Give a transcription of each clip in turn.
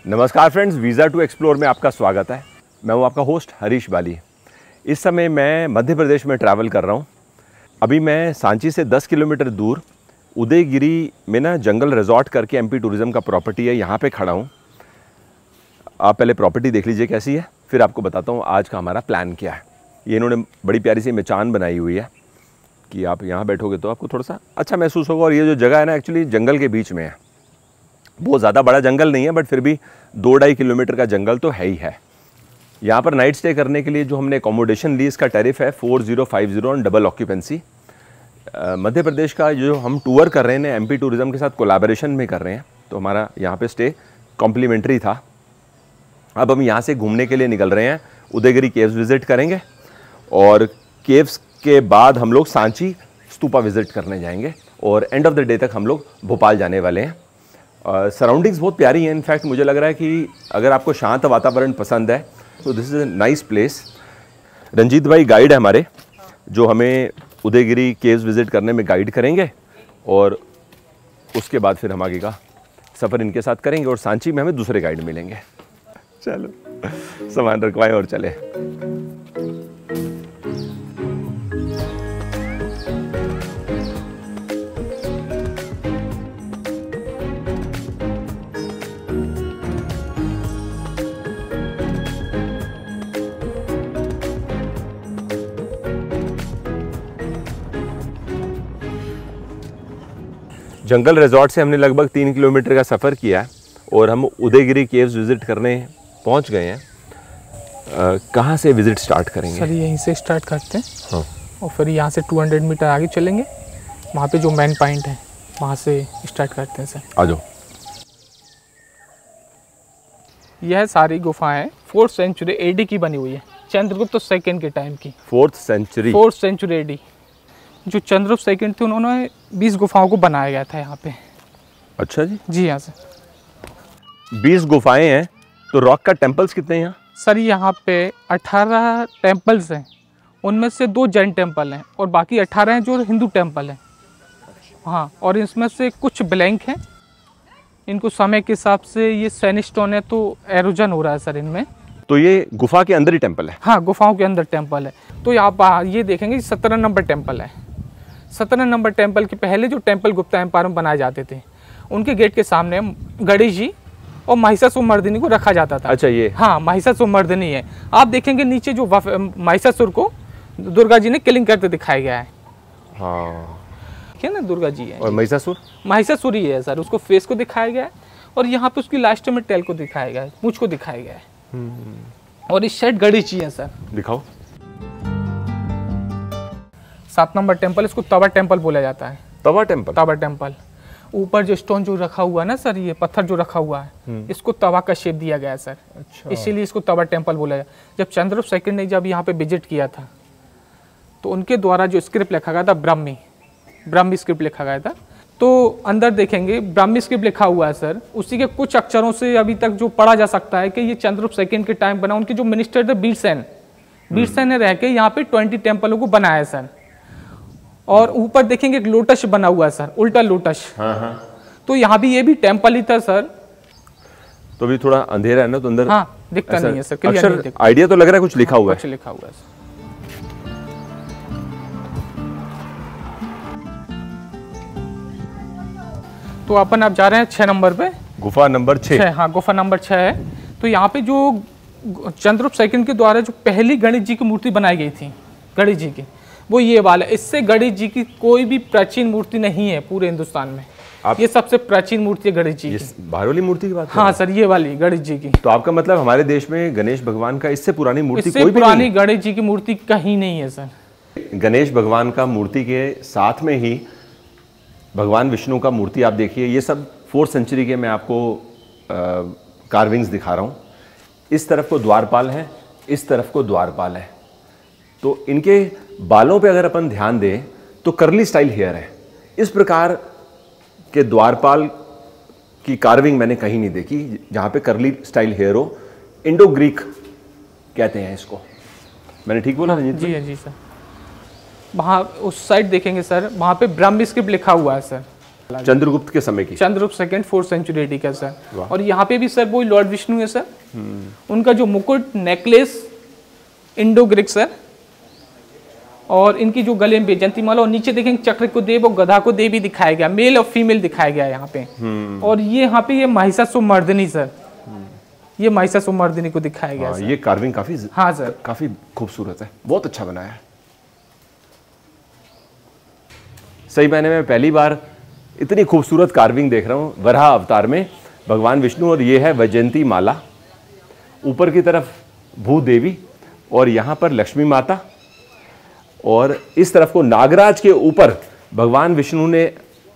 नमस्कार friends, visa to explore में आपका स्वागत है। मैं हूं आपका होस्ट हरीश बाली। इस समय मैं मध्य प्रदेश में ट्रैवल कर रहा हूं। अभी मैं सांची से 10 किलोमीटर दूर उदयगिरी में ना जंगल रिजॉर्ट करके एमपी टूरिज़्म का प्रॉपर्टी है, यहाँ पे खड़ा हूँ। आप पहले प्रॉपर्टी देख लीजिए कैसी है, फिर आपको बताता हूँ आज का हमारा प्लान क्या है। ये इन्होंने बड़ी प्यारी सी मचान बनाई हुई है कि आप यहाँ बैठोगे तो आपको थोड़ा सा अच्छा महसूस होगा। और ये जो जगह है ना, एक्चुअली जंगल के बीच में है। बहुत ज़्यादा बड़ा जंगल नहीं है, बट फिर भी 2-2.5 किलोमीटर का जंगल तो है ही है। यहाँ पर नाइट स्टे करने के लिए जो हमने अकोमोडेशन ली, इसका टैरिफ है 4050 on double occupancy. Madhya Pradesh का जो हम टूर कर रहे हैं एमपी टूरिज़्म के साथ कोलैबोरेशन में कर रहे हैं, तो हमारा यहाँ पे स्टे कॉम्प्लीमेंट्री था। अब हम यहाँ से घूमने के लिए निकल रहे हैं, उदयगिरी केव्स विज़िट करेंगे और केव्स के बाद हम लोग सांची स्तूपा विज़िट करने जाएंगे और एंड ऑफ द डे तक हम लोग भोपाल जाने वाले हैं। सराउंडिंग्स बहुत प्यारी हैं। इनफैक्ट मुझे लग रहा है कि अगर आपको शांत वातावरण पसंद है तो this is a nice place. Ranjit भाई गाइड है हमारे, जो हमें उदयगिरी केव्स विज़िट करने में गाइड करेंगे और उसके बाद फिर हम आगे का सफ़र इनके साथ करेंगे और सांची में हमें दूसरे गाइड मिलेंगे। चलो सामान रखवाएं और चले। जंगल रिजॉर्ट से हमने लगभग 3 किलोमीटर का सफ़र किया है और हम उदयगिरी केव्स विज़िट करने पहुंच गए हैं। कहाँ से विज़िट स्टार्ट करेंगे? सर यहीं से स्टार्ट करते हैं। हाँ। और फिर यहाँ से 200 मीटर आगे चलेंगे, वहाँ पे जो मेन पॉइंट है वहाँ से स्टार्ट करते हैं। सर आ जाओ। यह सारी गुफाएं 4th सेंचुरी एडी की बनी हुई है, चंद्रगुप्त सेकंड के टाइम की। 4th century AD. जो चंद्रगुप्त सेकंड थे, उन्होंने 20 गुफाओं को बनाया गया था यहाँ पे। अच्छा जी। जी हाँ सर। 20 गुफाएं हैं, तो रॉक का टेम्पल्स कितने हैं यहाँ? सर यहाँ पे 18 टेम्पल्स हैं, उनमें से 2 जैन टेम्पल हैं और बाकी 18 हैं जो हिंदू टेम्पल हैं। हाँ, और इसमें से कुछ ब्लैंक हैं। इनको समय के हिसाब से ये सैंडस्टोन है तो एरोजन हो रहा है सर इनमें। तो ये गुफा के अंदर ही टेम्पल है? हाँ, गुफाओं के अंदर टेम्पल है। तो यहाँ ये देखेंगे 17 नंबर टेम्पल है। 17 नंबर टेम्पल के पहले जो टेम्पल गुप्ता एम्पायर में बनाए जाते थे, उनके गेट के सामने गणेश जी और महिषासुरमर्दिनी को रखा जाता था। अच्छा, ये हाँ, महिषासुरमर्दिनी है। आप देखेंगे नीचे जो महिषासुर को दुर्गा जी ने किलिंग करते दिखाया गया है। हाँ, क्या ना, दुर्गा जी है। और महिषासुर ही है सर, उसको फेस को दिखाया गया है और यहाँ पे उसकी लास्ट में टेल को दिखाया गया है, मूंछ को दिखाया गया है। और इस साइड गणेश जी है सर। दिखाओ। 7 नंबर टेम्पल, इसको तवा टेम्पल बोला जाता है। तवा टेम्पल। ऊपर जो स्टोन जो रखा हुआ है ना सर, ये पत्थर जो रखा हुआ है, इसको तवा का शेप दिया गया है सर। अच्छा। इसीलिए इसको तवा टेम्पल बोला जाता है। जब चंद्रगुप्त सेकंड ने जब यहाँ पे विजिट किया था, तो उनके द्वारा जो स्क्रिप्ट लिखा गया था, ब्राह्मी स्क्रिप्ट लिखा गया था। तो अंदर देखेंगे ब्राह्मी स्क्रिप्ट लिखा हुआ है सर। उसी के कुछ अक्षरों से अभी तक जो पढ़ा जा सकता है कि ये चंद्रगुप्त सेकंड के टाइम बना। उनके जो मिनिस्टर थे बीरसेन ने रह के यहाँ पे 20 टेम्पलों को बनाया है सर। और ऊपर देखेंगे एक लोटस बना हुआ है सर, उल्टा लोटस। हाँ। तो यहाँ भी ये भी टेम्पल ही था सर। तो भी थोड़ा अंधेरा है ना, तो अंदर हाँ दिखता नहीं है सर, क्लियर नहीं दिखता। आइडिया तो लग रहा है कुछ लिखा हुआ है। कुछ लिखा हुआ है। तो अपन आप जा रहे हैं 6 नंबर पे, गुफा नंबर 6। हाँ, गुफा नंबर 6 है। तो यहाँ पे जो चंद्रगुप्त सेकंड के द्वारा जो पहली गणेश जी की मूर्ति बनाई गई थी, गणेश जी की, वो ये वाला। इससे गणेश जी की कोई भी प्राचीन मूर्ति नहीं है पूरे हिंदुस्तान में। ये सबसे प्राचीन मूर्ति है गणेश जी की। बाहर वाली मूर्ति की बात? हाँ सर, ये वाली गणेश जी की। तो आपका मतलब हमारे देश में गणेश भगवान का इससे पुरानी मूर्ति कोई भी पुरानी गणेश जी की मूर्ति कहीं नहीं है सर। गणेश भगवान का मूर्ति के साथ में ही भगवान विष्णु का मूर्ति आप देखिए। ये सब 4th सेंचुरी के मैं आपको कार्विंग्स दिखा रहा हूँ। इस तरफ को द्वारपाल है, इस तरफ को द्वारपाल है। तो इनके बालों पे अगर अपन ध्यान दें तो कर्ली स्टाइल हेयर है। इस प्रकार के द्वारपाल की कार्विंग मैंने कहीं नहीं देखी जहाँ पे कर्ली स्टाइल हेयर हो। इंडो ग्रीक कहते हैं इसको। मैंने ठीक बोला रंजीत? जी जी सर। वहाँ उस साइड देखेंगे सर, वहाँ पे ब्राह्मी स्क्रिप्ट लिखा हुआ है सर। चंद्रगुप्त के समय की, Chandragupta second 4th century AD का सर। और यहाँ पे भी सर वही लॉर्ड विष्णु है सर, उनका जो मुकुट, नेकलेस इंडो ग्रीक सर, और इनकी जो गले में बैजंती माला, और नीचे देखेंगे चक्र को देव और गधा को देवी दिखाया गया, मेल और फीमेल दिखाया गया यहाँ पे। और ये यहाँ पे ये महिषासुरमर्दिनी सर, ये महिषासुरमर्दिनी को दिखाया गया सर। ये कार्विंग काफी, हाँ सर, काफी खूबसूरत है, बहुत अच्छा बनाया है। सही मायने में पहली बार इतनी खूबसूरत कार्विंग देख रहा हूँ वराह अवतार में भगवान विष्णु, और ये है वैजयंती माला, ऊपर की तरफ भूदेवी और यहाँ पर लक्ष्मी माता, और इस तरफ को नागराज के ऊपर भगवान विष्णु ने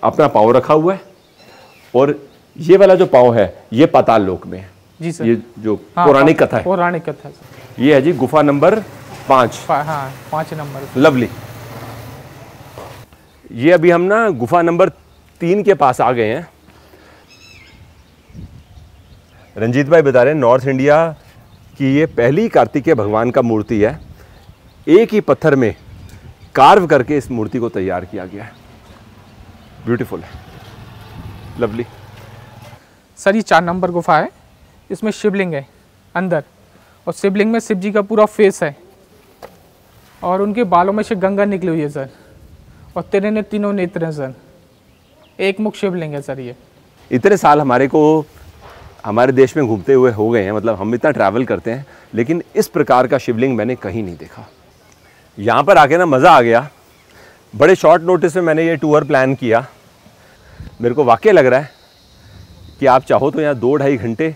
अपना पाँव रखा हुआ है, और ये वाला जो पाँव है ये पाताल लोक में है। जी सर, ये जो पौराणिक कथा है, पौराणिक कथा सर। ये है जी गुफा नंबर 5। हाँ, 5 नंबर। लवली। ये अभी हम ना गुफा नंबर 3 के पास आ गए हैं। रंजीत भाई बता रहे हैं नॉर्थ इंडिया की ये पहली कार्तिकेय भगवान का मूर्ति है, एक ही पत्थर में कार्व करके इस मूर्ति को तैयार किया गया है। ब्यूटीफुल है, लवली। सर ये 4 नंबर गुफा है, इसमें शिवलिंग है अंदर, और शिवलिंग में शिव जी का पूरा फेस है, और उनके बालों में से गंगा निकली हुई है सर, और तेरे ने 3 नेत्र हैं सर, एक मुख शिवलिंग है सर। ये इतने साल हमारे देश में घूमते हुए हो गए हैं, मतलब हम इतना ट्रैवल करते हैं, लेकिन इस प्रकार का शिवलिंग मैंने कहीं नहीं देखा। यहाँ पर आके ना मज़ा आ गया। बड़े शॉर्ट नोटिस में मैंने ये टूर प्लान किया। मेरे को वाकई लग रहा है कि आप चाहो तो यहाँ 2-2.5 घंटे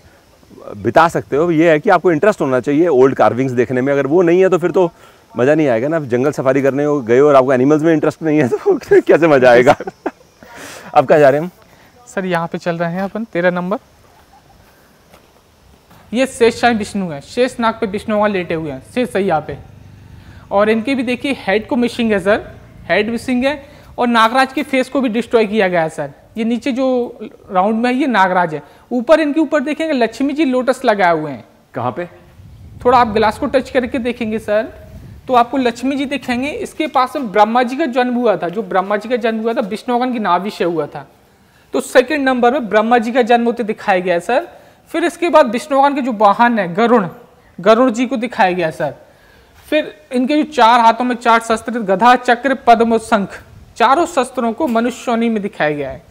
बिता सकते हो। ये है कि आपको इंटरेस्ट होना चाहिए ओल्ड कार्विंग्स देखने में। अगर वो नहीं है तो फिर तो मज़ा नहीं आएगा ना। जंगल सफारी करने गए और आपको एनिमल्स में इंटरेस्ट नहीं है तो कैसे मज़ा आएगा। अब कहाँ जा रहे हैं हम? सर यहाँ पे चल रहे हैं अपन 13 नंबर। ये शेषशाही विष्णु है, शेष नाग पे विष्णु वहाँ लेटे हुए हैं, शेष सैया पे। और इनके भी देखिए हेड को मिसिंग है सर, हेड मिसिंग है, और नागराज के फेस को भी डिस्ट्रॉय किया गया है सर। ये नीचे जो राउंड में है ये नागराज है। ऊपर इनके ऊपर देखेंगे लक्ष्मी जी लोटस लगाए हुए हैं। कहाँ पे? थोड़ा आप ग्लास को टच करके देखेंगे सर तो आपको लक्ष्मी जी दिखेंगे। इसके पास में ब्रह्मा जी का जन्म हुआ था। जो ब्रह्मा जी का जन्म हुआ था विष्णु भगवान की नाभि से हुआ था, तो सेकंड नंबर में ब्रह्मा जी का जन्म होते दिखाया गया है सर। फिर इसके बाद विष्णु भगवान के जो वाहन है गरुड़ जी को दिखाया गया सर। फिर इनके जो 4 हाथों में 4 शस्त्र, गधा, चक्र, पद्म और शंख, चारों शस्त्रों को मनुष्य योनि में दिखाया गया है।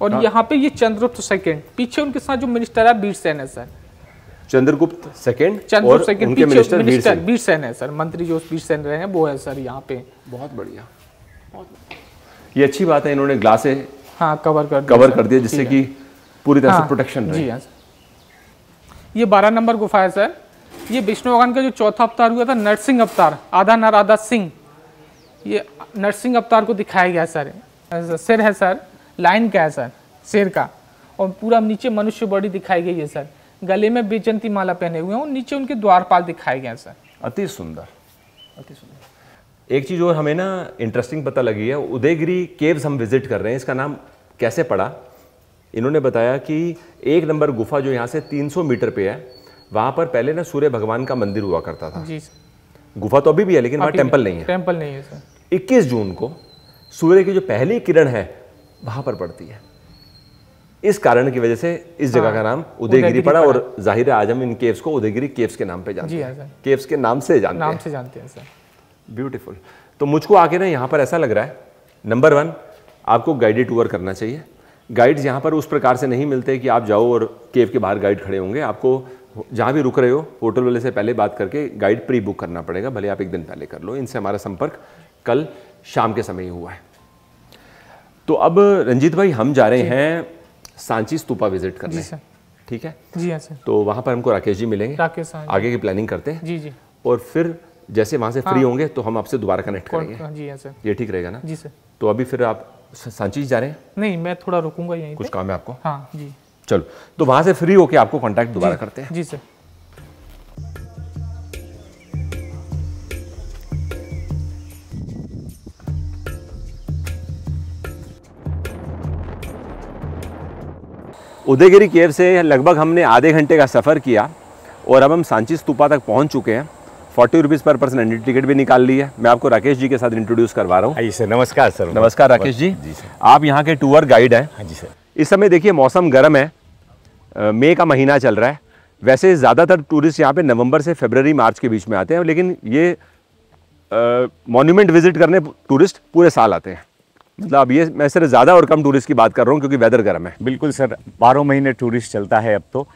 और यहाँ पे ये चंद्रगुप्त सेकंड, पीछे उनके साथ जो मिनिस्टर है वीरसेन है सर। चंद्रगुप्त सेकंड उनके मिनिस्टर वीरसेन है सर। मंत्री जो वीरसेन रहे हैं वो है सर यहाँ पे। बहुत बढ़िया, ये अच्छी बात है। इन्होंने ग्लास से कवर कर दिया जिससे कि पूरी तरह से प्रोटेक्शन रहे। जी हाँ। ये 12 नंबर गुफा है सर। ये विष्णु भगवान का जो चौथा अवतार हुआ था, नरसिंह अवतार, आधा नर आधा सिंह, ये नरसिंह अवतार को दिखाया गया सर। सिर है सर, लाइन का है सर शेर का, और पूरा नीचे मनुष्य बॉडी दिखाई गई है सर। गले में बेचंती माला पहने हुए हैं और नीचे उनके द्वारपाल दिखाए गए हैं सर। अति सुंदर, अति सुंदर। एक चीज़ और हमें ना इंटरेस्टिंग पता लगी है, उदयगिरी केव्स हम विजिट कर रहे हैं। इसका नाम कैसे पड़ा? इन्होंने बताया कि 1 नंबर गुफा जो यहाँ से 300 मीटर पे है, वहाँ पर पहले ना सूर्य भगवान का मंदिर हुआ करता था। जी सर। गुफा तो अभी भी है लेकिन वहाँ टेम्पल नहीं है। टेम्पल नहीं है सर। 21 जून को सूर्य की जो पहली किरण है वहाँ पर पड़ती है। इस कारण की वजह से इस जगह का नाम उदयगिरी पड़ा। और जाहिर है आज हम इन केव्स को उदयगिरी केव्स के नाम पे जानते हैं। केव्स के नाम से जानते हैं सर। ब्यूटीफुल। तो मुझको आके ना यहाँ पर ऐसा लग रहा है, नंबर 1 आपको गाइडेड टूर करना चाहिए। गाइड्स यहाँ पर उस प्रकार से नहीं मिलते कि आप जाओ और केव के बाहर गाइड खड़े होंगे। आपको जहाँ भी रुक रहे हो होटल वाले से पहले बात करके गाइड प्री बुक करना पड़ेगा, भले आप 1 दिन पहले कर लो। इनसे हमारा संपर्क कल शाम के समय ही हुआ है। तो अब रंजीत भाई हम जा रहे हैं सांची स्तूपा विजिट करने। ठीक है? जी हाँ सर। तो वहाँ पर हमको राकेश जी मिलेंगे, आगे की प्लानिंग करते हैं। जी जी। और फिर जैसे वहाँ से फ्री होंगे तो हम आपसे दोबारा कनेक्ट करेंगे। जी हाँ सर। ये ठीक रहेगा ना? जी सर। तो अभी फिर आप सांची जा रहे हैं? नहीं, मैं थोड़ा रुकूंगा यहीं पे। कुछ काम है आपको? हाँ जी। चलो, तो वहाँ से फ्री होके आपको कॉन्टैक्ट दोबारा करते हैं। जी सर। उदयगिरी केव से लगभग हमने आधे घंटे का सफ़र किया और अब हम सांची स्तूपा तक पहुंच चुके हैं। 40 रुपीज़ पर पर्सन एंट्री टिकट भी निकाल ली है। मैं आपको राकेश जी के साथ इंट्रोड्यूस करवा रहा हूँ। आइए सर, नमस्कार सर। नमस्कार राकेश जी। जी सर। आप यहाँ के टूर गाइड हैं। हाँ जी सर। इस समय देखिए मौसम गर्म है, मई का महीना चल रहा है। वैसे ज़्यादातर टूरिस्ट यहाँ पे नवंबर से फरवरी मार्च के बीच में आते हैं, लेकिन ये मॉन्यूमेंट विजिट करने टूरिस्ट पूरे साल आते हैं। मतलब अब ये मैं सिर्फ ज़्यादा और कम टूरिस्ट की बात कर रहा हूँ क्योंकि वेदर गर्म है। बिल्कुल सर, 12 महीने टूरिस्ट चलता है अब तो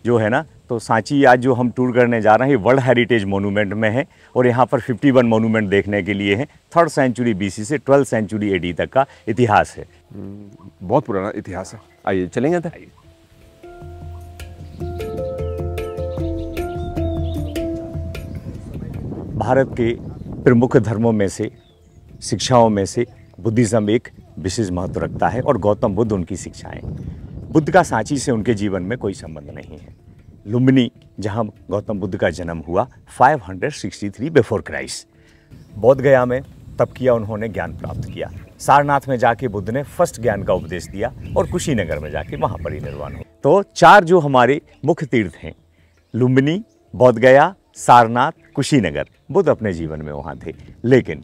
जो है ना। तो सांची आज जो हम टूर करने जा रहे हैं वर्ल्ड हेरिटेज मोनूमेंट में है और यहाँ पर 51 मोनूमेंट देखने के लिए हैं। 3rd सेंचुरी BC से 12th सेंचुरी AD तक का इतिहास है। बहुत पुराना इतिहास है। आइए चलेंगे तो। भारत के प्रमुख धर्मों में से, शिक्षाओं में से बुद्धिज़्म एक विशेष महत्व रखता है और गौतम बुद्ध उनकी शिक्षाएं। बुद्ध का सांची से उनके जीवन में कोई संबंध नहीं है। लुम्बिनी, जहां गौतम बुद्ध का जन्म हुआ 563 बिफोर क्राइस्ट। बोध गया में तप किया उन्होंने, ज्ञान प्राप्त किया। सारनाथ में जाके बुद्ध ने फर्स्ट ज्ञान का उपदेश दिया और कुशीनगर में जाके वहाँ परिनिर्वाण हुआ। तो 4 जो हमारे मुख्य तीर्थ हैं, लुम्बिनी, बोध गया, सारनाथ, कुशीनगर, बुद्ध अपने जीवन में वहाँ थे। लेकिन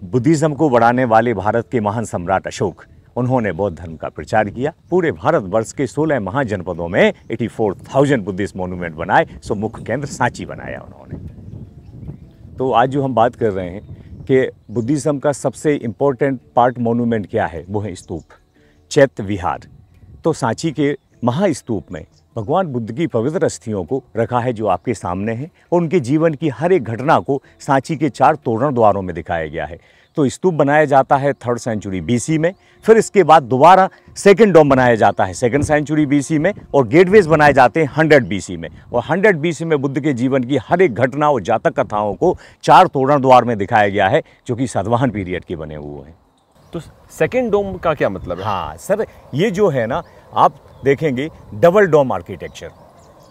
बुद्धिज़्म को बढ़ाने वाले भारत के महान सम्राट अशोक, उन्होंने बौद्ध धर्म का प्रचार किया। पूरे भारतवर्ष के 16 महाजनपदों में 84,000 बुद्धिस्ट मोनूमेंट बनाए। सो मुख्य केंद्र सांची बनाया उन्होंने। तो आज जो हम बात कर रहे हैं कि बुद्धिज़्म का सबसे इम्पोर्टेंट पार्ट मोनूमेंट क्या है, वो है स्तूप, चैत्य विहार। तो सांची के महास्तूप में भगवान बुद्ध की पवित्र अस्थियों को रखा है जो आपके सामने है और उनके जीवन की हर एक घटना को सांची के 4 तोरण द्वारों में दिखाया गया है। तो स्तूप बनाया जाता है 3rd सेंचुरी BC में, फिर इसके बाद दोबारा सेकंड डोम बनाया जाता है 2nd सेंचुरी BC में और गेटवेज बनाए जाते हैं 100 BC में। और 100 BC में बुद्ध के जीवन की हर एक घटना और जातक कथाओं को 4 तोरण द्वार में दिखाया गया है जो कि सातवाहन पीरियड के बने हुए हैं। तो सेकंड डोम का क्या मतलब है? हाँ सर, ये जो है ना, आप देखेंगे डबल डोम आर्किटेक्चर।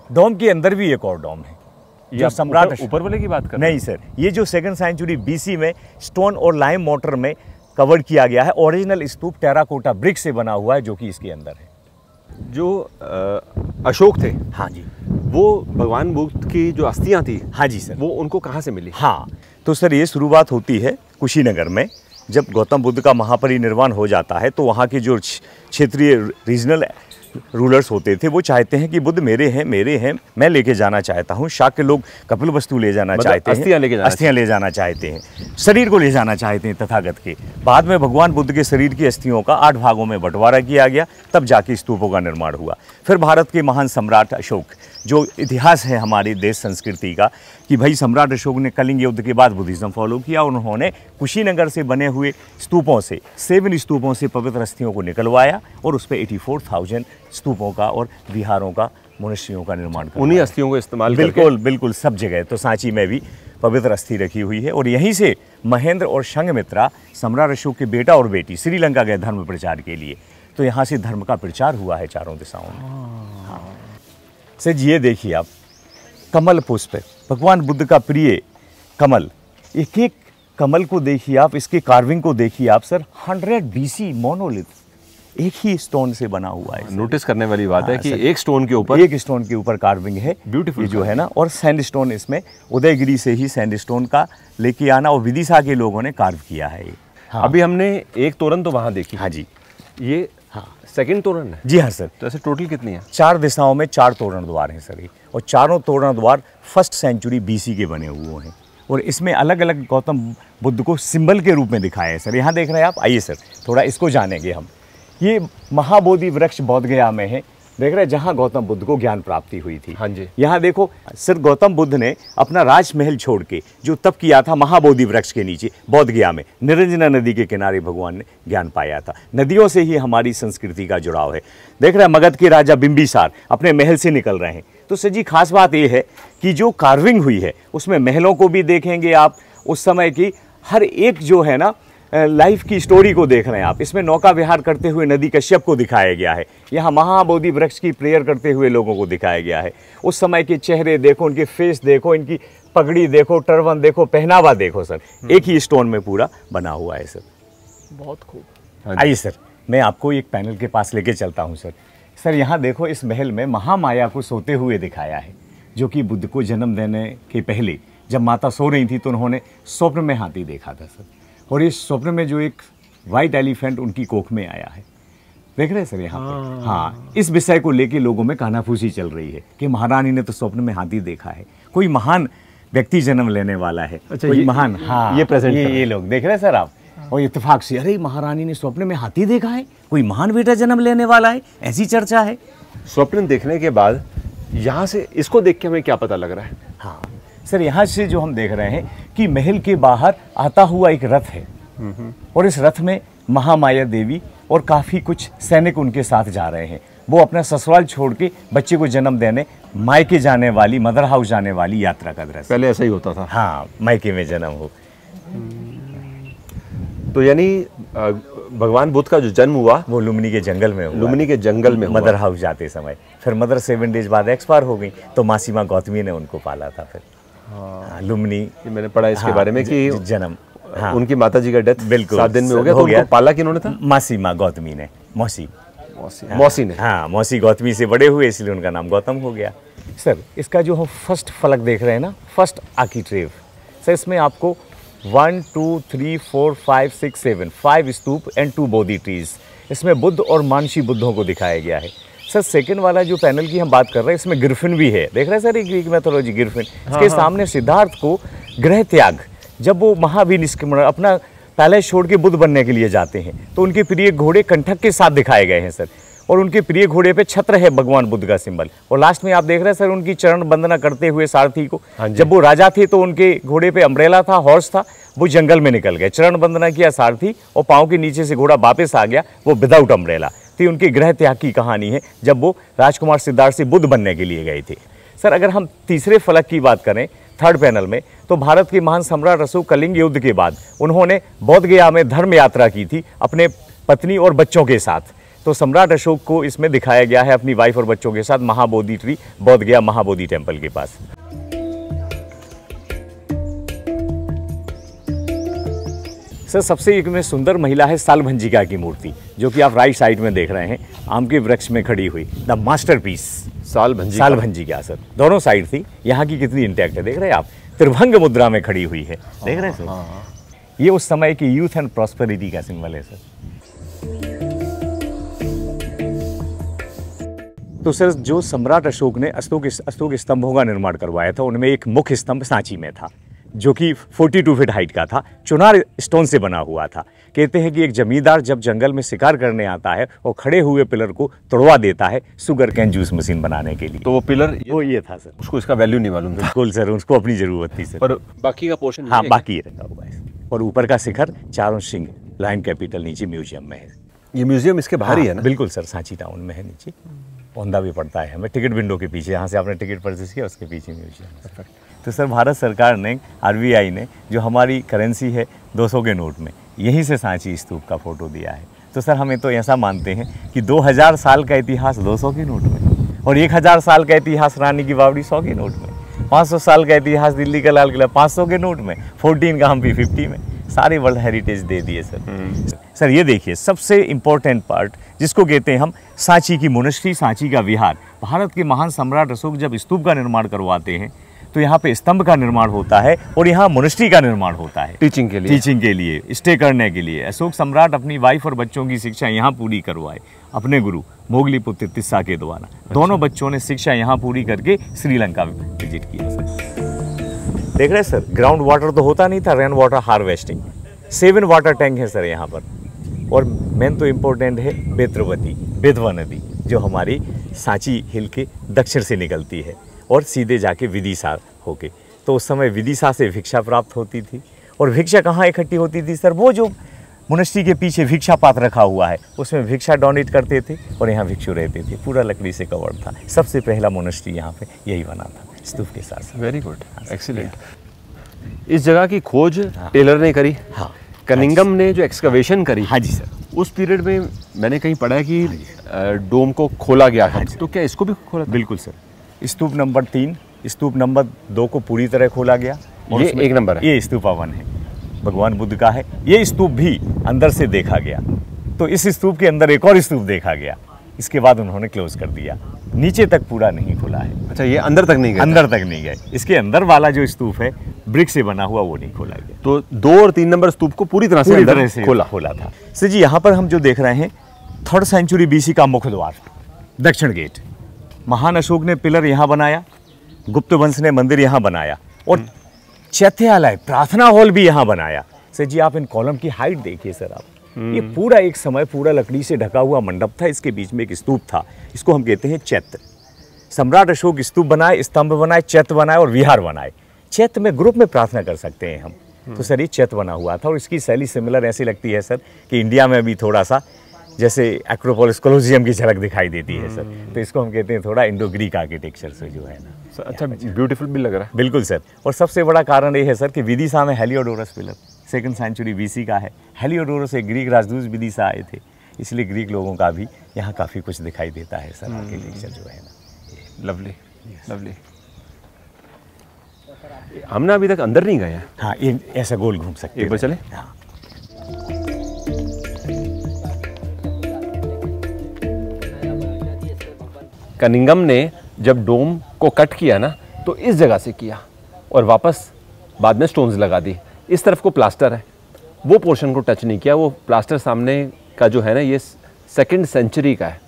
डोम के अंदर भी एक और डोम है जो सम्राट ऊपर वाले की बात कर नहीं सर, ये जो 2nd सेंचुरी BC में स्टोन और लाइम मोटर में कवर किया गया है। ओरिजिनल स्तूप टेराकोटा ब्रिक से बना हुआ है जो कि इसके अंदर है। जो अशोक थे, हाँ जी, वो भगवान बुद्ध की जो अस्थियां थी, हाँ जी सर, वो उनको कहाँ से मिली? हाँ, तो सर ये शुरुआत होती है कुशीनगर में। जब गौतम बुद्ध का महापरिनिर्वाण हो जाता है तो वहाँ के जो क्षेत्रीय रीजनल रूलर्स होते थे वो चाहते हैं कि बुद्ध मेरे हैं, मैं लेके जाना चाहता हूँ। शाक्य लोग कपिलवस्तु ले जाना चाहते हैं, अस्थियाँ ले जाना चाहते हैं, शरीर को ले जाना चाहते हैं तथागत के। बाद में भगवान बुद्ध के शरीर की अस्थियों का 8 भागों में बंटवारा किया गया, तब जाके स्तूपों का निर्माण हुआ। फिर भारत के महान सम्राट अशोक, जो इतिहास है हमारे देश संस्कृति का कि भाई सम्राट अशोक ने कलिंग युद्ध के बाद बुद्धिज़्म फॉलो किया। उन्होंने कुशीनगर से बने हुए स्तूपों से 7 स्तूपों से पवित्र अस्थियों को निकलवाया और उस पर 84,000 स्तूपों का और विहारों का, मनुष्यों का निर्माण किया। उन्हीं अस्थियों को इस्तेमाल बिल्कुल सब जगह। तो सांची में भी पवित्र अस्थि रखी हुई है और यहीं से महेंद्र और संघमित्रा, सम्राट अशोक के बेटा और बेटी, श्रीलंका गए धर्म प्रचार के लिए। तो यहाँ से धर्म का प्रचार हुआ है चारों दिशाओं में। हाँ सर जी, ये देखिए आप, कमल पुष्प, भगवान बुद्ध का प्रिय कमल। एक एक कमल को देखिए आप, इसके कार्विंग को देखिए आप सर। 100 BC मोनोलिथ एक ही स्टोन से बना हुआ है। नोटिस करने वाली बात है कि एक स्टोन के ऊपर कार्विंग है, ब्यूटीफुल जो है ना। और सैंडस्टोन, इसमें उदयगिरी से ही सैंडस्टोन का लेके आना और विदिशा के लोगों ने कार्व किया है। हाँ। अभी हमने एक तोरण तो वहाँ देखी। हाँ जी, ये सेकंड तोरण है? जी हाँ सर। तो ऐसे टोटल कितनी है? 4 दिशाओं में 4 तोरण द्वार हैं सर, और चारों तोरण द्वार 1st सेंचुरी BC के बने हुए हैं। और इसमें अलग अलग गौतम बुद्ध को सिंबल के रूप में दिखाया है सर। यहाँ देख रहे हैं आप, आइए सर थोड़ा इसको जानेंगे हम। ये महाबोधि वृक्ष बोध गया में है, देख रहे हैं, जहाँ गौतम बुद्ध को ज्ञान प्राप्ति हुई थी। हाँ जी। यहाँ देखो सर, गौतम बुद्ध ने अपना राजमहल छोड़ के जो तप किया था महाबोधि वृक्ष के नीचे बोध गया में, निरंजना नदी के किनारे भगवान ने ज्ञान पाया था। नदियों से ही हमारी संस्कृति का जुड़ाव है। देख रहे हैं मगध के राजा बिंबिसार अपने महल से निकल रहे हैं। तो सर जी, खास बात यह है कि जो कार्विंग हुई है उसमें महलों को भी देखेंगे आप, उस समय की हर एक जो है ना लाइफ की स्टोरी को देख रहे हैं आप। इसमें नौका विहार करते हुए नदी कश्यप को दिखाया गया है। यहाँ महाबोधि वृक्ष की प्रेयर करते हुए लोगों को दिखाया गया है। उस समय के चेहरे देखो, उनके फेस देखो, इनकी पगड़ी देखो, टर्बन देखो, पहनावा देखो सर, एक ही स्टोन में पूरा बना हुआ है सर। बहुत खूब। आइए सर, मैं आपको एक पैनल के पास लेके चलता हूँ सर। सर यहाँ देखो, इस महल में महामाया को सोते हुए दिखाया है, जो कि बुद्ध को जन्म देने के पहले जब माता सो रही थी तो उन्होंने स्वप्न में हाथी देखा था सर, और इस स्वप्न में जो एक वाइट एलिफेंट उनकी कोख में आया है, देख रहे हैं सर यहाँ पे। हाँ, इस विषय को लेके लोगों में कानाफूसी चल रही है कि महारानी ने तो स्वप्न में हाथी देखा है, कोई महान व्यक्ति जन्म लेने वाला है। अच्छा, कोई महान, हाँ, ये प्रेजेंट ये लोग देख रहे हैं सर आप, और इत्तेफाक से अरे महारानी ने स्वप्न में हाथी देखा है, कोई महान बेटा जन्म लेने वाला है, ऐसी चर्चा है। स्वप्न देखने के बाद यहाँ से इसको देख के हमें क्या पता लग रहा है? हाँ सर, यहाँ से जो हम देख रहे हैं कि महल के बाहर आता हुआ एक रथ है, और इस रथ में महामाया देवी और काफ़ी कुछ सैनिक उनके साथ जा रहे हैं। वो अपना ससुराल छोड़ के बच्चे को जन्म देने मायके जाने वाली, मदर हाउस जाने वाली यात्रा का दृश्य। पहले ऐसा ही होता था। हाँ, मायके में जन्म हो। तो यानी भगवान बुद्ध का जो जन्म हुआ वो लुम्बिनी के जंगल में हुआ। लुम्बिनी के जंगल में मदर हाउस जाते समय। फिर मदर 7 डेज बाद एक्सपायर हो गई, तो मासी माँ गौतमी ने उनको पाला था। फिर हाँ, लुम्बिनी मैंने पढ़ा इसके बारे में कि जन्म, हाँ, उनकी माता जी का डेथ बिल्कुल 7 दिन में हो गया, तो उनको पाला किन्होंने था? मासी माँ गौतमी ने, मौसी मौसी ने। हाँ, मौसी गौतमी से बड़े हुए, इसलिए उनका नाम गौतम हो गया। सर, इसका जो हम फर्स्ट फलक देख रहे हैं ना, फर्स्ट आर्किट्रेव सर, इसमें आपको 1 2 3 4 5 6 7 5 स्तूप एंड 2 बोधि ट्रीज, इसमें बुद्ध और मानसी बुद्धों को दिखाया गया है। सर, सेकंड वाला जो पैनल की हम बात कर रहे हैं, इसमें गिरफिन भी है, देख रहे हैं सर, एक ग्रीक मैथोलॉजी गिरफिन। इसके सामने सिद्धार्थ को ग्रह त्याग, जब वो महाभिनिष्क्रमण अपना पैलेस छोड़ के बुद्ध बनने के लिए जाते हैं, तो उनके प्रिय घोड़े कंठक के साथ दिखाए गए हैं सर, और उनके प्रिय घोड़े पे छत्र है भगवान बुद्ध का सिंबल। और लास्ट में आप देख रहे हैं सर उनकी चरण वंदना करते हुए सारथी को। जब वो राजा थे तो उनके घोड़े पे अम्ब्रेला था, हॉर्स था, वो जंगल में निकल गए, चरण वंदना किया सारथी, और पाँव के नीचे से घोड़ा वापस आ गया, वो विदाउट अम्ब्रेला। तो ये उनके ग्रह त्याग की कहानी है, जब वो राजकुमार सिद्धार्थ से बुद्ध बनने के लिए गए थे। सर, अगर हम तीसरे फलक की बात करें, थर्ड पैनल में, तो भारत के महान सम्राट अशोक कलिंग युद्ध के बाद उन्होंने बोध गया में धर्म यात्रा की थी अपने पत्नी और बच्चों के साथ। तो सम्राट अशोक को इसमें दिखाया गया है अपनी वाइफ और बच्चों के साथ महाबोधि ट्री, बोध गया महाबोधि टेम्पल के पास। सर, सबसे एक में सुंदर महिला है सालभंजिका की मूर्ति, जो कि आप राइट साइड में देख रहे हैं, आम के वृक्ष में खड़ी हुई, द मास्टरपीस सालभंजिका सर, दोनों साइड थी। यहाँ की कितनी इंटैक्ट है, देख रहे हैं आप, त्रिभंग मुद्रा में खड़ी हुई है, देख रहे हैं सर। ये उस समय की यूथ एंड प्रॉस्पेरिटी का सिंबल है सर। तो सर, जो सम्राट अशोक ने अशोक स्तंभों का निर्माण करवाया था, उनमें एक मुख्य स्तंभ सांची में था, जो कि 42 फीट हाइट का था, चुनार स्टोन से बना हुआ था। कहते हैं कि एक जमींदार जब जंगल में शिकार करने आता है और खड़े हुए पिलर को तोड़वा देता है शुगर कैन जूस मशीन बनाने के लिए। तो वो पिलर वो ये था सर, उसको इसका वैल्यू नहीं मालूम था। बिल्कुल सर, उसको अपनी जरूरत थी सर, पर बाकी का पोर्शन, हाँ, बाकी रखा हुआ है। और ऊपर का शिखर चारों सिंह लायन कैपिटल नीचे म्यूजियम में है। ये म्यूजियम इसके बाहर ही है ना? बिल्कुल सर, सांची टाउन में है, नीचे औंधा भी पड़ता है हमें, टिकट विंडो के पीछे, यहाँ से आपने टिकट परचेज किया उसके पीछे म्यूजियम। तो सर, भारत सरकार ने, RBI ने, जो हमारी करेंसी है 200 के नोट में, यहीं से सांची स्तूप का फोटो दिया है। तो सर, हमें तो ऐसा मानते हैं कि 2000 साल का इतिहास 200 के नोट में, और 1000 साल का इतिहास रानी की बावड़ी 100 के नोट में, 500 साल का इतिहास दिल्ली का लाल किला 500 के नोट में, 14 का हम्पी 50 में, सारे वर्ल्ड हेरिटेज दे दिए सर। सर, ये देखिए सबसे इम्पोर्टेंट पार्ट, जिसको कहते हैं हम सांची की मोनेस्ट्री, सांची का विहार। भारत के महान सम्राट अशोक जब स्तूप का निर्माण करवाते हैं, तो यहाँ पे स्तंभ का निर्माण होता है और यहाँ मोनेस्ट्री का निर्माण होता है, टीचिंग के लिए, स्टे करने के लिए। अशोक सम्राट अपनी वाइफ और बच्चों की शिक्षा यहाँ पूरी करवाए अपने गुरु मोगली पुत्र तिस्सा के द्वारा। दोनों बच्चों ने शिक्षा यहाँ पूरी करके श्रीलंका विजिट किया सर। देख रहे हैं सर, ग्राउंड वाटर तो होता नहीं था, rain water harvesting, 7 water tank है सर यहाँ पर। और मेन तो इम्पोर्टेंट है बेतवा नदी, जो हमारी सांची हिल के दक्षिण से निकलती है और सीधे जाके विदिशा होके। तो उस समय विदिशा से भिक्षा प्राप्त होती थी, और भिक्षा कहाँ इकट्ठी होती थी सर? वो जो मोनेस्ट्री के पीछे भिक्षा पात्र रखा हुआ है, उसमें भिक्षा डोनेट करते थे और यहाँ भिक्षु रहते थे, पूरा लकड़ी से कवर्ड था। सबसे पहला मोनेस्ट्री यहाँ पे यही बना था स्तूप के साथ। Very good, excellent. इस जगह की खोज टेलर ने करी, हाँ, कनिंगम ने जो एक्सकवेशन करी, हाँ जी सर, उस पीरियड में मैंने कहीं पढ़ा है कि डोम को खोला गया है, तो क्या इसको भी खोला? बिल्कुल सर, स्तूप नंबर 3, स्तूप नंबर 2 को पूरी तरह खोला गया। और ये 1 नंबर है, ये स्तूपा 1 है, भगवान बुद्ध का है। ये स्तूप भी अंदर से देखा गया, तो इस स्तूप के अंदर एक और स्तूप देखा गया, इसके बाद उन्होंने क्लोज कर दिया, नीचे तक पूरा नहीं खुला है। अच्छा, ये अंदर तक नहीं गए? अंदर तक नहीं गए। इसके अंदर वाला जो स्तूप है ब्रिक से बना हुआ, वो नहीं खोला गया। तो 2 और 3 नंबर स्तूप को पूरी तरह से अंदर खोला था। सर जी, यहाँ पर हम जो देख रहे हैं 3rd सेंचुरी BC का मुख्य द्वार, दक्षिण गेट। महान अशोक ने पिलर यहाँ बनाया, गुप्त वंश ने मंदिर यहाँ बनाया, और चैत्यालय प्रार्थना हॉल भी यहाँ बनाया। सर जी, आप इन कॉलम की हाइट देखिए सर आप, ये पूरा एक समय पूरा लकड़ी से ढका हुआ मंडप था, इसके बीच में एक स्तूप था, इसको हम कहते हैं चैत्य। सम्राट अशोक स्तूप बनाए, स्तंभ बनाए, चैत्य बनाए और विहार बनाए। चैत्य में ग्रुप में प्रार्थना कर सकते हैं हम। तो सर ये चैत्य बना हुआ था, और इसकी शैली सिमिलर ऐसी लगती है सर कि इंडिया में भी थोड़ा सा जैसे एक्रोपोलिस कोलोसियम की झलक दिखाई देती है सर। तो इसको हम कहते हैं थोड़ा इंडो ग्रीक आर्किटेक्चर से जो है ना। अच्छा, ब्यूटीफुल भी लग रहा है। बिल्कुल सर। और सबसे बड़ा कारण ये है सर कि विदिशा में Heliodorus pillar 2nd century BC का है। हेलियोडोरस एक ग्रीक राजदूत विदिशा आए थे, इसलिए ग्रीक लोगों का भी यहाँ काफ़ी कुछ दिखाई देता है सर, आर्किटेक्चर जो है ना। Lovely lovely. हम ना अभी तक अंदर नहीं गए हैं। हाँ, ये ऐसा गोल घूम सकते हैं। एक बार चले। हाँ। कनिंगम ने जब डोम को कट किया ना, तो इस जगह से किया और वापस बाद में स्टोन्स लगा दी। इस तरफ को प्लास्टर है, वो पोर्शन को टच नहीं किया। वो प्लास्टर सामने का जो है ना, ये 2nd सेंचुरी का है।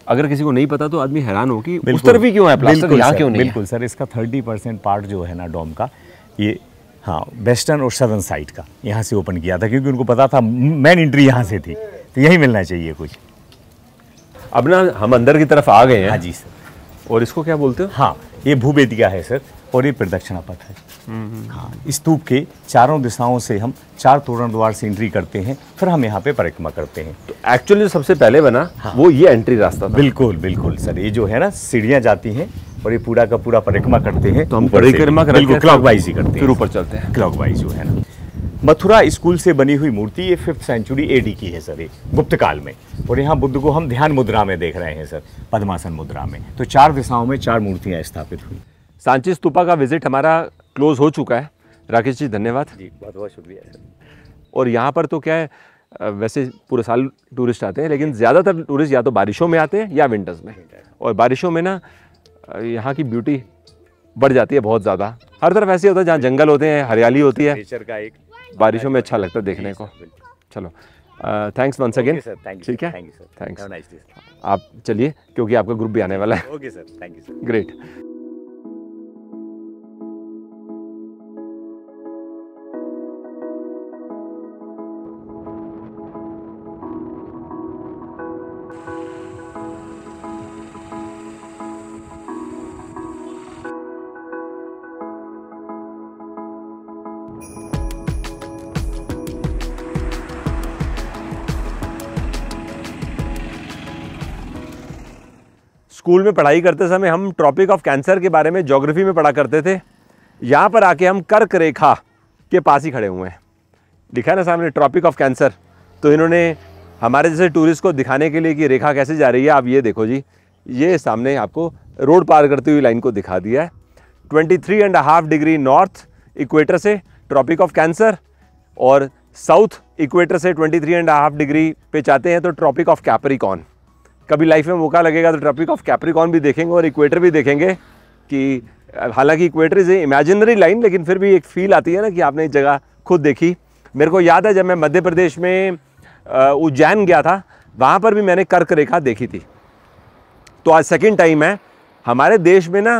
अगर किसी को नहीं पता तो आदमी हैरान हो कि उस तरफ ही क्यों है प्लास्टर, यहाँ क्यों नहीं है? बिल्कुल सर, इसका 30% पार्ट जो है ना डोम का, ये हाँ वेस्टर्न और सदर्न साइड का यहाँ से ओपन किया था, क्योंकि उनको पता था मेन एंट्री यहाँ से थी, तो यही मिलना चाहिए कुछ। अब ना हम अंदर की तरफ आ गए हैं। हाँ जी सर। और इसको क्या बोलते हो? हाँ, ये भूवेदिका है सर, और ये प्रदक्षिणा पथ है। हाँ, स्तूप के चारों दिशाओं से हम 4 तोरण द्वार से एंट्री करते हैं, फिर हम यहाँ पे परिक्रमा करते हैं। तो एक्चुअली सबसे पहले बना वो ये एंट्री रास्ता था। बिल्कुल बिल्कुल सर, ये जो है ना सीढ़ियाँ जाती हैं और ये पूरा का पूरा परिक्रमा करते हैं। तो हम परिक्रमा करते हैं, क्लॉकवाइज ही करते हैं, फिर ऊपर चलते हैं क्लॉकवाइज जो है ना। मथुरा स्कूल से बनी हुई मूर्ति ये 5th सेंचुरी AD की है सर, ये गुप्त काल में। और यहाँ बुद्ध को हम ध्यान मुद्रा में देख रहे हैं सर, पद्मासन मुद्रा में। तो 4 दिशाओं में 4 मूर्तियाँ स्थापित हुई। सांची स्तूपा का विजिट हमारा क्लोज हो चुका है। राकेश जी धन्यवाद जी, बहुत बहुत शुक्रिया सर। और यहाँ पर तो क्या है, वैसे पूरे साल टूरिस्ट आते हैं, लेकिन ज़्यादातर टूरिस्ट या तो बारिशों में आते हैं या विंटर्स में। और बारिशों में ना यहाँ की ब्यूटी बढ़ जाती है बहुत ज़्यादा। हर तरफ ऐसे होता है जहाँ जंगल होते हैं, हरियाली होती है, नेचर का एक बारिशों में अच्छा लगता है देखने को। चलो, थैंक्स वंस अगेन। ठीक है, थैंक्स। आप चलिए, क्योंकि आपका ग्रुप भी आने वाला है। Okay sir, thank you sir. Great. School में पढ़ाई करते समय हम ट्रॉपिक ऑफ कैंसर के बारे में ज्योग्राफी में पढ़ा करते थे। यहाँ पर आके हम कर्क रेखा के पास ही खड़े हुए हैं। लिखा है ना सामने ट्रॉपिक ऑफ कैंसर। तो इन्होंने हमारे जैसे टूरिस्ट को दिखाने के लिए कि रेखा कैसे जा रही है, आप ये देखो जी, ये सामने आपको रोड पार करती हुई लाइन को दिखा दिया है। 23.5 डिग्री नॉर्थ इक्वेटर से ट्रॉपिक ऑफ कैंसर, और साउथ इक्वेटर से 23.5 डिग्री पे चाहते हैं तो ट्रॉपिक ऑफ कैप्रिकॉर्न। कभी लाइफ में मौका लगेगा तो ट्रॉपिक ऑफ कैप्रिकॉर्न भी देखेंगे और इक्वेटर भी देखेंगे। कि हालांकि equator is a imaginary line, लेकिन फिर भी एक फील आती है ना कि आपने एक जगह खुद देखी। मेरे को याद है जब मैं मध्य प्रदेश में उज्जैन गया था, वहाँ पर भी मैंने कर्क रेखा देखी थी। तो आज सेकंड टाइम है। हमारे देश में ना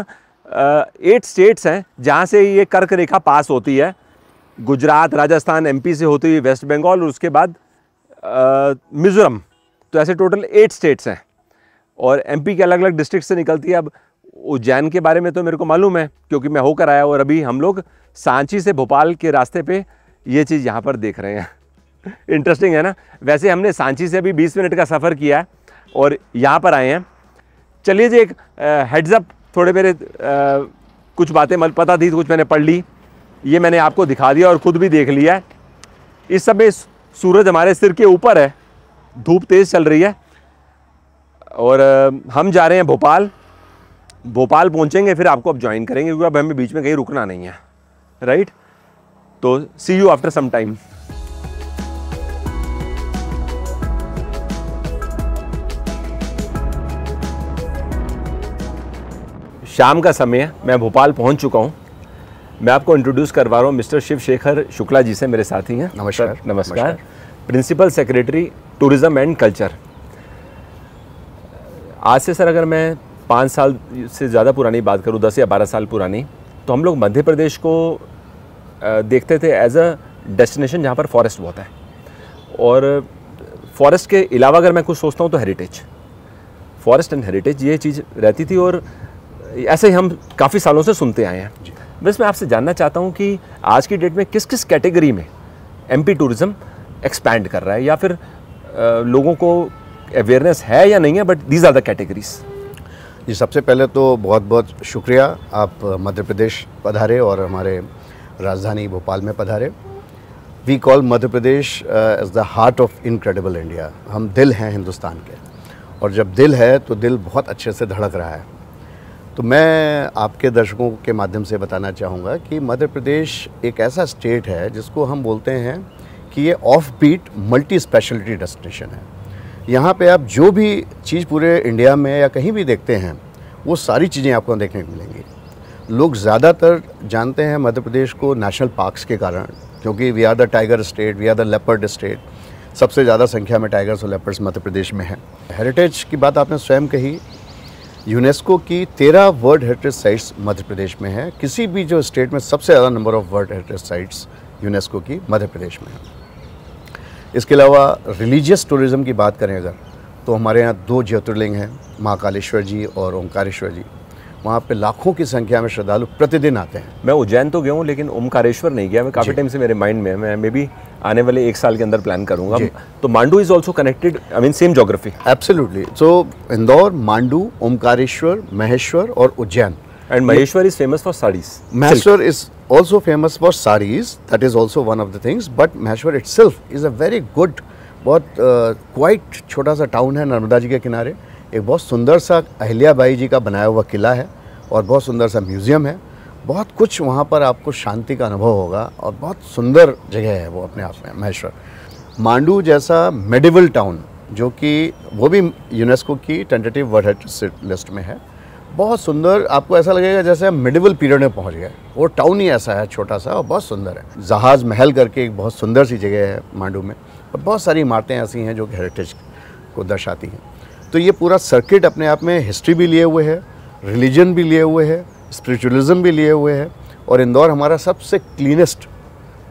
8 स्टेट्स हैं जहाँ से ये कर्क रेखा पास होती है। गुजरात, राजस्थान, MP से होती हुई वेस्ट बंगाल और उसके बाद मिज़ोरम। तो ऐसे टोटल 8 स्टेट्स हैं और MP के अलग अलग डिस्ट्रिक्ट से निकलती है। अब उज्जैन के बारे में तो मेरे को मालूम है क्योंकि मैं होकर आया, और अभी हम लोग सांची से भोपाल के रास्ते पे ये चीज़ यहाँ पर देख रहे हैं। इंटरेस्टिंग है ना। वैसे हमने सांची से अभी 20 मिनट का सफ़र किया है और यहाँ पर आए हैं। चलिए जी, एक हेड्स अप, थोड़े मेरे कुछ बातें पता थी, कुछ मैंने पढ़ ली, ये मैंने आपको दिखा दिया और ख़ुद भी देख लिया है। इस समय सूरज हमारे सिर के ऊपर है, धूप तेज़ चल रही है और हम जा रहे हैं भोपाल। भोपाल पहुंचेंगे फिर आपको अब ज्वाइन करेंगे क्योंकि अब हमें बीच में कहीं रुकना नहीं है, राइट। तो सी यू आफ्टर सम टाइम। शाम का समय है, मैं भोपाल पहुंच चुका हूं। मैं आपको इंट्रोड्यूस करवा रहा हूं मिस्टर शिव शेखर शुक्ला जी से, मेरे साथी हैं। नमस्कार। नमस्कार। Principal secretary tourism and culture. आज से सर अगर मैं 5 साल से ज़्यादा पुरानी बात करूं, 10 या 12 साल पुरानी, तो हम लोग मध्य प्रदेश को देखते थे एज अ डेस्टिनेशन जहाँ पर फॉरेस्ट बहुत है, और फॉरेस्ट के अलावा अगर मैं कुछ सोचता हूँ तो हेरिटेज, फॉरेस्ट एंड हेरिटेज ये चीज़ रहती थी, और ऐसे ही हम काफ़ी सालों से सुनते आए हैं। बस मैं आपसे जानना चाहता हूँ कि आज की डेट में किस किस कैटेगरी में एमपी टूरिज़्म एक्सपैंड कर रहा है, या फिर लोगों को अवेयरनेस है या नहीं है, but these are the categories. जी, सबसे पहले तो बहुत बहुत शुक्रिया, आप मध्य प्रदेश पधारे और हमारे राजधानी भोपाल में पधारे। We call Madhya Pradesh as the heart of incredible India. हम दिल हैं हिंदुस्तान के, और जब दिल है तो दिल बहुत अच्छे से धड़क रहा है। तो मैं आपके दर्शकों के माध्यम से बताना चाहूँगा कि मध्य प्रदेश एक ऐसा स्टेट है जिसको हम बोलते हैं कि ये offbeat multi speciality destination है। यहाँ पे आप जो भी चीज़ पूरे इंडिया में या कहीं भी देखते हैं वो सारी चीज़ें आपको देखने को मिलेंगी। लोग ज़्यादातर जानते हैं मध्य प्रदेश को नेशनल पार्क्स के कारण, क्योंकि we are the tiger state, we are the leopard state. सबसे ज़्यादा संख्या में टाइगर्स और लेपर्ड्स मध्य प्रदेश में है। हेरिटेज की बात आपने स्वयं कही, यूनेस्को की 13 world heritage sites Madhya Pradesh में है। किसी भी जो स्टेट में सबसे ज़्यादा number of world heritage sites UNESCO की मध्य प्रदेश में है। इसके अलावा रिलीजियस टूरिज़्म की बात करें अगर, तो हमारे यहाँ 2 ज्योतिर्लिंग हैं, महाकालेश्वर जी और ओंकारेश्वर जी। वहाँ पे लाखों की संख्या में श्रद्धालु प्रतिदिन आते हैं। मैं उज्जैन तो गया हूँ, लेकिन ओमकारेश्वर नहीं गया। मैं काफ़ी टाइम से मेरे माइंड में है, मैं मे बी आने वाले 1 साल के अंदर प्लान करूँगा। तो Mandu is also connected, I mean same geography. Absolutely. So Indore, Mandu, Omkareshwar, Maheshwar और Ujjain. And Maheshwar is famous for sarees. Maheshwar is also famous for sarees. That is also one of the things. But Maheshwar itself is a very good, बहुत quite छोटा सा town है नर्मदा जी के किनारे। एक बहुत सुंदर सा अहिल्याबाई जी का बनाया हुआ किला है, और बहुत सुंदर सा म्यूज़ियम है। बहुत कुछ वहाँ पर आपको शांति का अनुभव होगा, और बहुत सुंदर जगह है वो अपने आप में महेश्वर। मांडू जैसा मेडिवल टाउन, जो कि वो भी यूनेस्को की टेंटेटिव वर्ल्ड हेरिटेज लिस्ट में है, बहुत सुंदर। आपको ऐसा लगेगा जैसे हम मिडिवल पीरियड में पहुंच गए। वो टाउन ही ऐसा है, छोटा सा, और बहुत सुंदर है। जहाज़ महल करके एक बहुत सुंदर सी जगह है मांडू में, और बहुत सारी इमारतें ऐसी हैं जो हेरिटेज को दर्शाती हैं। तो ये पूरा सर्किट अपने आप में हिस्ट्री भी लिए हुए है, रिलीजन भी लिए हुए है, स्पिरिचुअलिज्म भी लिए हुए है। और इंदौर हमारा सबसे क्लीनेस्ट,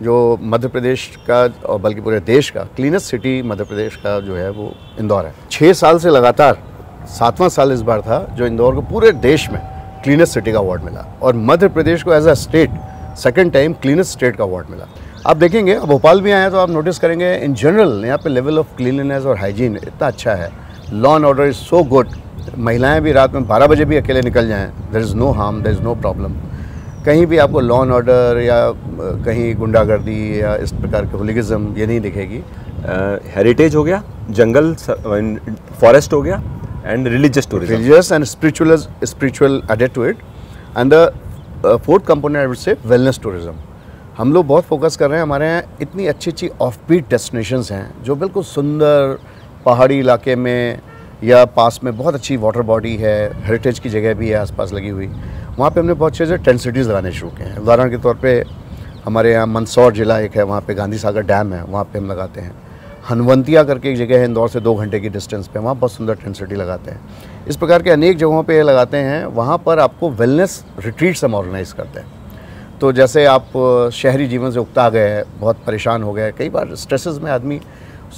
जो मध्य प्रदेश का और बल्कि पूरे देश का क्लीनेस्ट सिटी मध्य प्रदेश का जो है वो इंदौर है। 6 साल से लगातार 7वां साल इस बार था जो इंदौर को पूरे देश में क्लीनेस्ट सिटी का अवार्ड मिला, और मध्य प्रदेश को as a state second time cleanest state का अवार्ड मिला। आप देखेंगे, अब भोपाल भी आए हैं तो आप नोटिस करेंगे इन जनरल यहाँ पे लेवल ऑफ क्लीनलीनेस और हाइजीन इतना अच्छा है। Law and order is so good. महिलाएं भी रात में 12 बजे भी अकेले निकल जाएं, there is no harm, there is no problem. कहीं भी आपको लॉ एंड ऑर्डर या कहीं गुंडागर्दी या इस प्रकार के हुलिगिज्म ये नहीं दिखेगी। हेरिटेज हो गया, जंगल फॉरेस्ट हो गया, and religious tourism. Religious and spiritual added to it, and the 4th component I would say wellness tourism. हम लोग बहुत फोकस कर रहे हैं। हमारे यहाँ इतनी अच्छी अच्छी ऑफ बीट डेस्टिनेशंस हैं जो बिल्कुल सुंदर पहाड़ी इलाके में या पास में बहुत अच्छी वाटर बॉडी है, हेरिटेज की जगह भी है आसपास लगी हुई। वहाँ पे हमने बहुत अच्छे से टेंट सिटीज़ लगाने शुरू किए हैं। उदाहरण के तौर पे हमारे यहाँ मंदसौर जिला एक है, वहाँ पे गांधी सागर डैम है, वहाँ पे हम लगाते हैं। हनवंतिया करके एक जगह है इंदौर से 2 घंटे की डिस्टेंस पे, वहाँ बहुत सुंदर टेंट सिटी लगाते हैं। इस प्रकार के अनेक जगहों पे लगाते हैं। वहाँ पर आपको वेलनेस रिट्रीट्स हम ऑर्गेनाइज़ करते हैं। तो जैसे आप शहरी जीवन से उकता गए, बहुत परेशान हो गए, कई बार स्ट्रेसेस में आदमी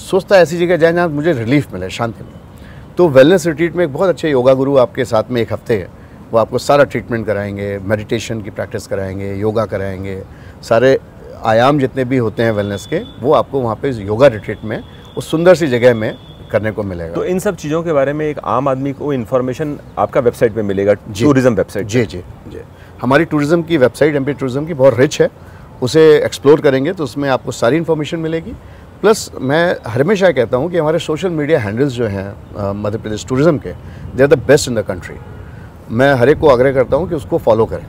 सोचता है ऐसी जगह जाए जहाँ मुझे रिलीफ मिले, शांति मिले। तो वेलनेस रिट्रीट में एक बहुत अच्छे योगा गुरु आपके साथ में 1 हफ्ते है, वो आपको सारा ट्रीटमेंट कराएंगे, मेडिटेशन की प्रैक्टिस कराएंगे, योगा कराएंगे, सारे आयाम जितने भी होते हैं वेलनेस के वो आपको वहाँ पे योगा रिट्रीट में उस सुंदर सी जगह में करने को मिलेगा। तो इन सब चीज़ों के बारे में एक आम आदमी को इन्फॉर्मेशन आपका वेबसाइट पे मिलेगा, टूरिज्म वेबसाइट? जी जी जी, हमारी टूरिज़्म की वेबसाइट एमपी टूरिज़्म की बहुत रिच है। उसे एक्सप्लोर करेंगे तो उसमें आपको सारी इन्फॉर्मेशन मिलेगी। प्लस मैं हमेशा कहता हूँ कि हमारे सोशल मीडिया हैंडल्स जो हैं मध्य प्रदेश टूरिज़्म के, they are the best in the country. मैं हर एक को आग्रह करता हूँ कि उसको फॉलो करें,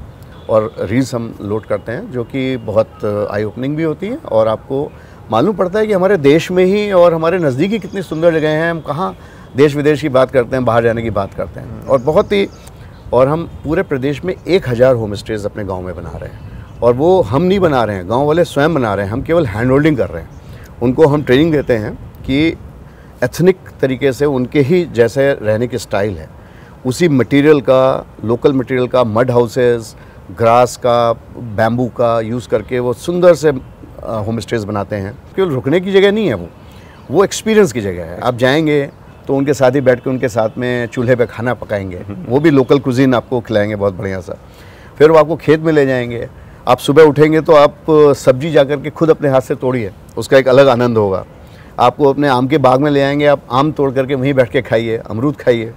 और रील्स हम लोड करते हैं जो कि बहुत आई ओपनिंग भी होती हैं, और आपको मालूम पड़ता है कि हमारे देश में ही और हमारे नज़दीकी कितनी सुंदर जगह हैं। हम कहाँ देश विदेश की बात करते हैं, बाहर जाने की बात करते हैं। और बहुत ही और हम पूरे प्रदेश में 1000 होम स्टेज अपने गांव में बना रहे हैं। और वो हम नहीं बना रहे हैं, गांव वाले स्वयं बना रहे हैं, हम केवल हैंड होल्डिंग कर रहे हैं। उनको हम ट्रेनिंग देते हैं कि एथनिक तरीके से उनके ही जैसे रहने की स्टाइल है, उसी मटेरियल का, लोकल मटेरियल का, मड हाउसेस, ग्रास का, बैम्बू का यूज़ करके वो सुंदर से होम स्टेज बनाते हैं। केवल रुकने की जगह नहीं है, वो एक्सपीरियंस की जगह है। आप जाएंगे तो उनके साथ ही बैठ के उनके साथ में चूल्हे पे खाना पकाएंगे, वो भी लोकल कुजीन आपको खिलाएंगे बहुत बढ़िया सा। फिर वो आपको खेत में ले जाएंगे, आप सुबह उठेंगे तो आप सब्जी जा कर के खुद अपने हाथ से तोड़िए, उसका एक अलग आनंद होगा। आपको अपने आम के बाग में ले आएंगे, आप आम तोड़ करके वहीं बैठ के खाइए, अमरूद खाइए।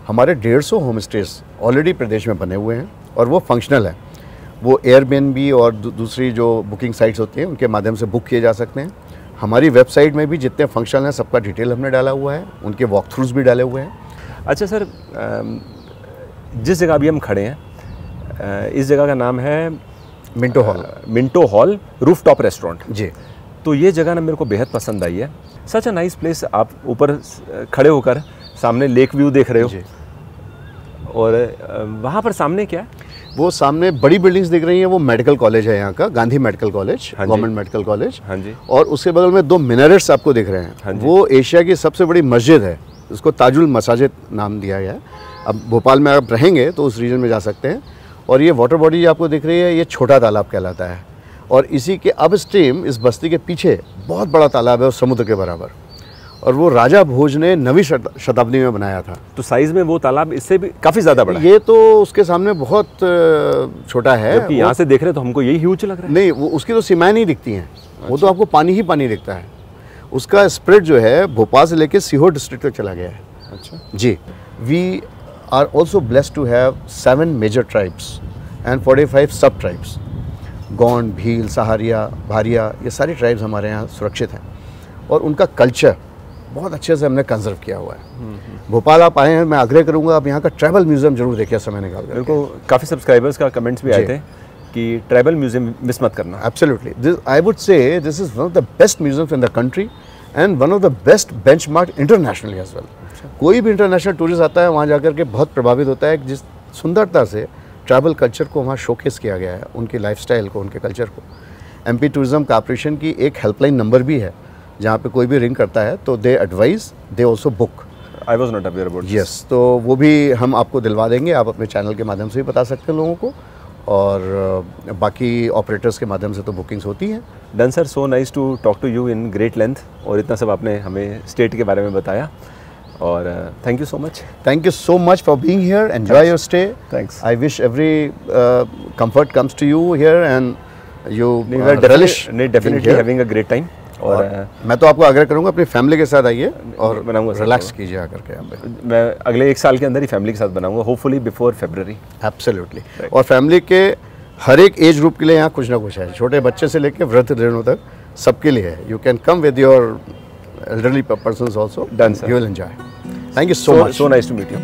हमारे 150 होम स्टेज ऑलरेडी प्रदेश में बने हुए हैं और वो फंक्शनल है। वो एयरबीएनबी और दूसरी जो बुकिंग साइट्स होती हैं उनके माध्यम से बुक किए जा सकते हैं। हमारी वेबसाइट में भी जितने फंक्शनल हैं सबका डिटेल हमने डाला हुआ है, उनके वॉक थ्रूज भी डाले हुए हैं। अच्छा सर, जिस जगह अभी हम खड़े हैं, इस जगह का नाम है Minto Hall. Minto Hall rooftop restaurant जी। तो ये जगह ना मेरे को बेहद पसंद आई है। सच अ नाइस प्लेस। आप ऊपर खड़े होकर सामने लेक व्यू देख रहे हो जी। और वहाँ पर सामने क्या है? वो सामने बड़ी बिल्डिंग्स दिख रही हैं, वो मेडिकल कॉलेज है यहाँ का, Gandhi medical college, government medical college. हाँ जी। और उसके बगल में 2 मिनारेट्स आपको दिख रहे हैं, वो एशिया की सबसे बड़ी मस्जिद है, उसको ताजुल मसाजिद नाम दिया गया है। अब भोपाल में आप रहेंगे तो उस रीजन में जा सकते हैं। और ये वाटर बॉडी आपको दिख रही है, ये छोटा तालाब कहलाता है। और इसी के अब स्ट्रीम इस बस्ती के पीछे बहुत बड़ा तालाब है उस समुद्र के बराबर, और वो राजा भोज ने 9वीं शताब्दी में बनाया था। तो साइज़ में वो तालाब इससे भी काफ़ी ज़्यादा बड़ा है। ये तो उसके सामने बहुत छोटा है। जबकि यहाँ से देख रहे तो हमको यही ह्यूज लग रहा है। नहीं, वो उसकी तो सीमाएं नहीं दिखती हैं। अच्छा। वो तो आपको पानी ही पानी दिखता है। उसका स्प्रेड जो है भोपाल से लेकर सीहोर डिस्ट्रिक्ट तक चला गया है। अच्छा जी। We are also blessed to have 7 major tribes and 45 sub tribes. Gond, Bhil, Sahariya, Bhariya, ये सारी ट्राइब्स हमारे यहाँ सुरक्षित हैं और उनका कल्चर बहुत अच्छे से हमने कंजर्व किया हुआ है। भोपाल आप आए हैं, मैं आग्रह करूंगा आप यहाँ का ट्रैवल म्यूजियम जरूर देखिए समय निकाल कर। मेरे को काफ़ी सब्सक्राइबर्स का कमेंट्स भी आए थे कि ट्रैवल म्यूजियम मिस मत करना। Absolutely, I would say this is one of the best museums in the country and one of the best benchmark internationally as well. कोई भी इंटरनेशनल टूरिस्ट आता है वहाँ जाकर के बहुत प्रभावित होता है जिस सुंदरता से ट्रैवल कल्चर को वहाँ शोकेस किया गया है, उनकी लाइफस्टाइल को, उनके कल्चर को। एमपी टूरिज्म कॉर्पोरेशन की एक हेल्पलाइन नंबर भी है जहाँ पे कोई भी रिंग करता है तो they advice, they also book. I was not aware about. Yes, तो वो भी हम आपको दिलवा देंगे। आप अपने चैनल के माध्यम से भी बता सकते हैं लोगों को, और बाकी ऑपरेटर्स के माध्यम से तो बुकिंग्स होती हैं। Done sir, so nice to talk to you in great length, और इतना सब आपने हमें स्टेट के बारे में बताया, और thank you so much. Thank you so much for being here. Enjoy your stay. Thanks. I wish every comfort comes to you here and you relish definitely having a great time. और मैं तो आपको आग्रह करूंगा अपनी family के साथ आइए और रिलैक्स कीजिए आकर के यहाँ पे। मैं अगले 1 साल के अंदर ही फैमिली के साथ बनाऊंगा, होपफुली बिफोर February। एब्सोल्युटली। और फैमिली के हर एक एज ग्रुप के लिए यहाँ कुछ ना कुछ है, छोटे बच्चे से लेकर वृद्ध जनों तक सबके लिए है। You can come with your elderly persons also. Done, sir. You will enjoy. Thank you so much. So nice to meet you.